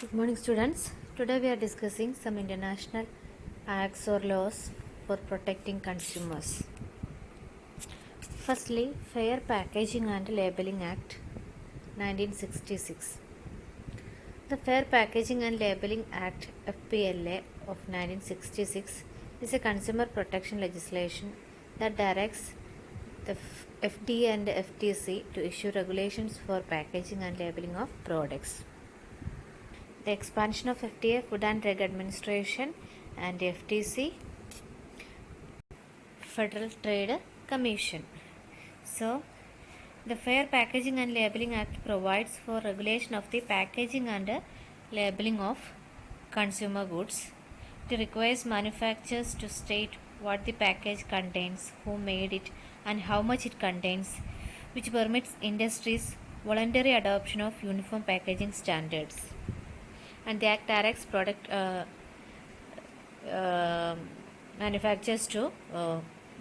Good morning, students. Today we are discussing some international acts or laws for protecting consumers. Firstly, Fair Packaging and Labeling Act 1966. The Fair Packaging and Labeling Act FPLA of 1966 is a consumer protection legislation that directs the FDA and FTC to issue regulations for packaging and labeling of products. The expansion of FDA, Food and Drug Administration, and FTC, Federal Trade Commission. So, the Fair Packaging and Labeling Act provides for regulation of the packaging and labeling of consumer goods. It requires manufacturers to state what the package contains, who made it, and how much it contains, which permits industries voluntary adoption of uniform packaging standards. And the Act directs product manufacturers to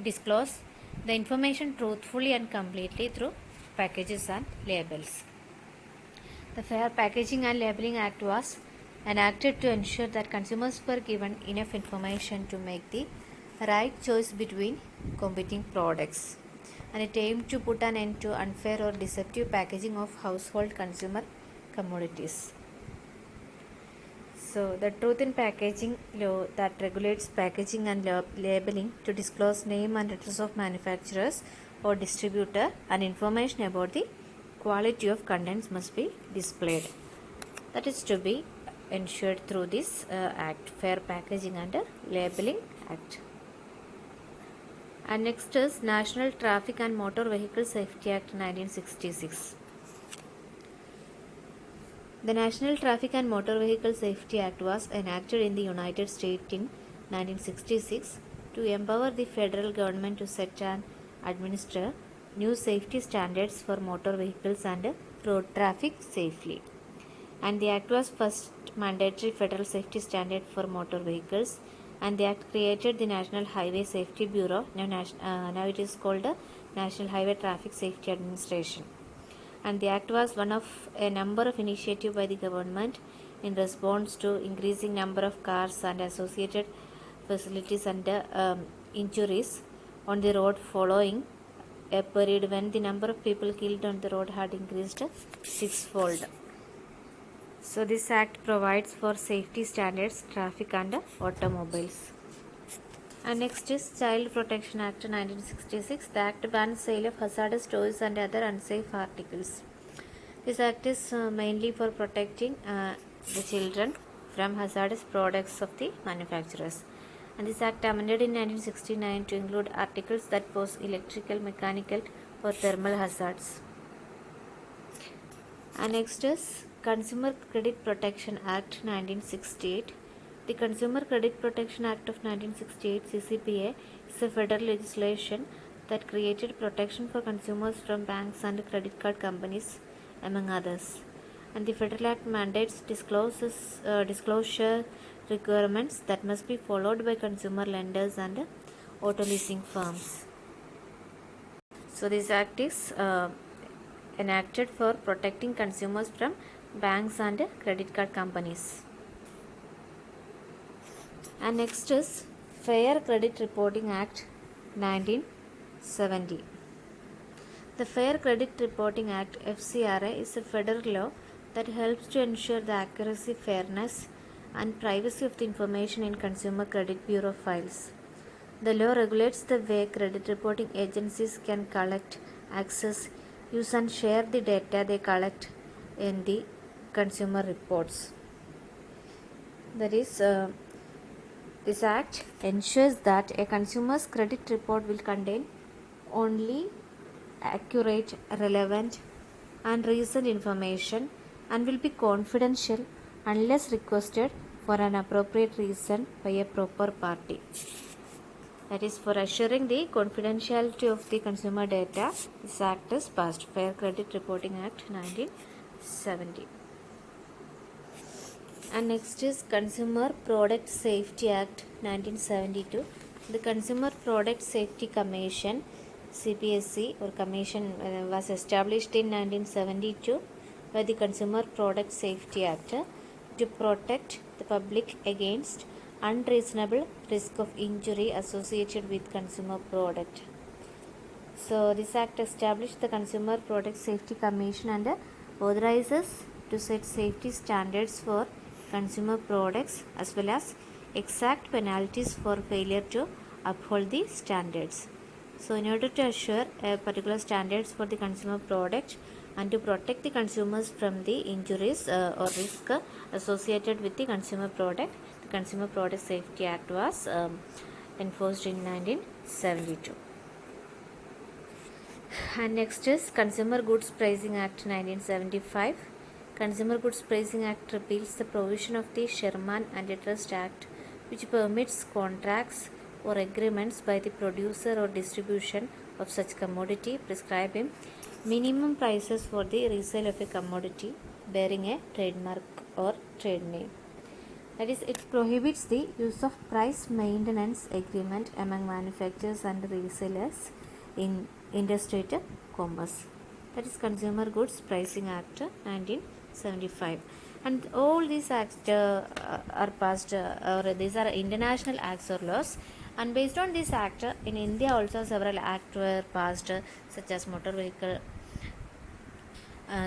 disclose the information truthfully and completely through packages and labels. The Fair Packaging and Labeling Act was enacted to ensure that consumers were given enough information to make the right choice between competing products, and it aimed to put an end to unfair or deceptive packaging of household consumer commodities. So, the Truth in Packaging law that regulates packaging and labeling to disclose name and address of manufacturers or distributor, and information about the quality of contents must be displayed. That is to be ensured through this Act, Fair Packaging and Labeling Act. And next is National Traffic and Motor Vehicle Safety Act 1966. The National Traffic and Motor Vehicle Safety Act was enacted in the United States in 1966 to empower the federal government to set and administer new safety standards for motor vehicles and road traffic safely. And the Act was first mandatory federal safety standard for motor vehicles, and the Act created the National Highway Safety Bureau. Now it is called the National Highway Traffic Safety Administration. And the Act was one of a number of initiatives by the government in response to increasing number of cars and associated facilities and injuries on the road following a period when the number of people killed on the road had increased sixfold. So this Act provides for safety standards, traffic and automobiles. And next is Child Protection Act 1966. The Act bans sale of hazardous toys and other unsafe articles. This Act is mainly for protecting the children from hazardous products of the manufacturers. And this Act amended in 1969 to include articles that pose electrical, mechanical or thermal hazards. And next is Consumer Credit Protection Act 1968. The Consumer Credit Protection Act of 1968 (CCPA) is a federal legislation that created protection for consumers from banks and credit card companies, among others. And the Federal Act mandates disclosure requirements that must be followed by consumer lenders and auto leasing firms. So this Act is enacted for protecting consumers from banks and credit card companies. And next is Fair Credit Reporting Act 1970. The Fair Credit Reporting Act FCRA is a federal law that helps to ensure the accuracy, fairness and privacy of the information in Consumer Credit Bureau files. The law regulates the way credit reporting agencies can collect, access, use and share the data they collect in the consumer reports. That is, this Act ensures that a consumer's credit report will contain only accurate, relevant and recent information and will be confidential unless requested for an appropriate reason by a proper party. That is, for assuring the confidentiality of the consumer data, this Act is passed, Fair Credit Reporting Act 1970. And next is Consumer Product Safety Act 1972. The Consumer Product Safety Commission (CPSC) or Commission was established in 1972 by the Consumer Product Safety Act to protect the public against unreasonable risk of injury associated with consumer product. So this act established the Consumer Product Safety Commission and authorizes to set safety standards for consumer products as well as exact penalties for failure to uphold the standards. So in order to assure particular standards for the consumer product and to protect the consumers from the injuries or risk associated with the consumer product, the Consumer Product Safety Act was enforced in 1972. And next is Consumer Goods Pricing Act 1975. Consumer Goods Pricing Act repeals the provision of the Sherman Antitrust Act, which permits contracts or agreements by the producer or distribution of such commodity prescribing minimum prices for the resale of a commodity bearing a trademark or trade name. That is, it prohibits the use of price maintenance agreement among manufacturers and resellers in interstate commerce. That is Consumer Goods Pricing Act 1975. And all these acts are passed or these are international acts or laws, and based on this act in India also several acts were passed such as Motor Vehicle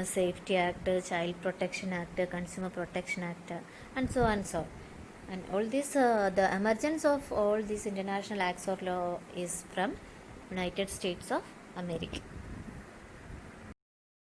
Safety Act, Child Protection Act, Consumer Protection Act, and so on. And all this the emergence of all these international acts or law is from United States of America.